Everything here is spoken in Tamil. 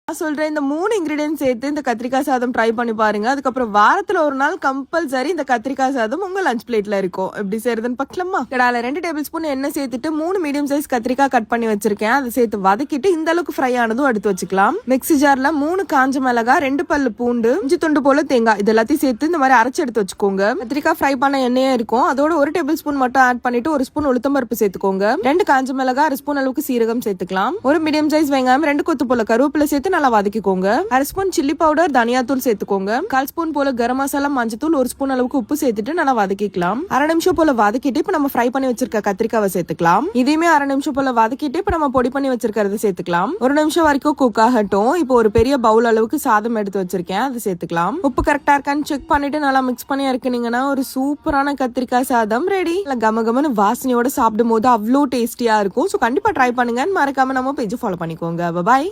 நான் சொல்றேன் இந்த 3 இன்கிரீடியன்ட் சேர்த்து இந்த கத்திரிக்காய் சாதம் ட்ரை பண்ணி பாருங்க. அதுக்கப்புறம் வாரத்துல ஒரு நாள் கம்பல்சரி இந்த கத்திரிக்காய் சாதம் உங்க லஞ்ச் பிளேட்ல இருக்கும். எப்படி செய்யறதுன்னு பார்க்கலாமா? கடால 2 டேபிள் ஸ்பூன் எண்ணெய் சேர்த்துட்டு 3 மீடியம் சைஸ் கத்திரிக்காய் கட் பண்ணி வச்சிருக்கேன். அதை சேர்த்து வதக்கிட்டு இந்த அளவுக்கு ஃப்ரை ஆனதும் எடுத்து வச்சுக்கலாம். மிக்ஸி ஜார்ல 3 காஞ்ச மிளகாய், 2 பல்லு பூண்டு, 5 துண்டு போல தேங்காய் இது எல்லாத்தையும் சேர்த்து இந்த மாதிரி அரைச்சு எடுத்து வச்சுக்கோங்க. கத்திரிக்காய் ஃப்ரை பண்ண எண்ணெயே இருக்கும். அதோட 1 டேபிள் ஸ்பூன் மட்டும் ஆட் பண்ணிட்டு 1 ஸ்பூன் உளுத்தம்பருப்பு சேர்த்துக்கோங்க. 2 காஞ்ச மிளகாய், 1 ஸ்பூன் அளவுக்கு சீரகம் சேர்த்துக்கலாம். 1 மீடியம் சைஸ் வெங்காயம், 2 கொத்து போல கருவேப்பிலை சேர்த்து நல்லா வதக்கிக்கோங்க. 1/2 ஸ்பூன் சில்லி பவுடர், தனியா தூள் சேர்த்துக்கோங்க. 1/4 ஸ்பூன் போல கரம் மசாலா, மஞ்சத்தூள், 1 ஸ்பூன் அளவுக்கு உப்பு சேர்த்துட்டு நல்லா வதக்கிக்கலாம். 1/2 நிமிஷம் போல வதக்கிட்டு இப்ப நம்ம ஃப்ரை பண்ணி வச்சிருக்க கத்திரிக்காவை சேர்த்துக்கலாம். இதையுமே 1/2 நிமிஷம் போல வதக்கிட்டு இப்ப நம்ம பொடி பண்ணி வச்சிருக்கிறத சேர்த்துக்கலாம். 1 நிமிஷம் வரைக்கும் குக் ஆகட்டும். இப்போ ஒரு பெரிய பவுல் அளவுக்கு சாதம் எடுத்து வச்சிருக்கேன், அதை சேர்த்துக்கலாம். உப்பு கரெக்டா இருக்கான்னு செக் பண்ணிட்டு நல்லா மிக்ஸ் பண்ணி இறக்குனீங்கன்னா ஒரு சூப்பரான கத்திரிக்காய் சாதம் ரெடி. கமகமன்னு வாசனையோட சாப்பிடும் போது அவ்வளோ டேஸ்டியா இருக்கும். சோ கண்டிப்பா ட்ரை பண்ணுங்க. மறக்காம நம்ம பேஜ் ஃபாலோ பண்ணிக்கோங்க. பாய்.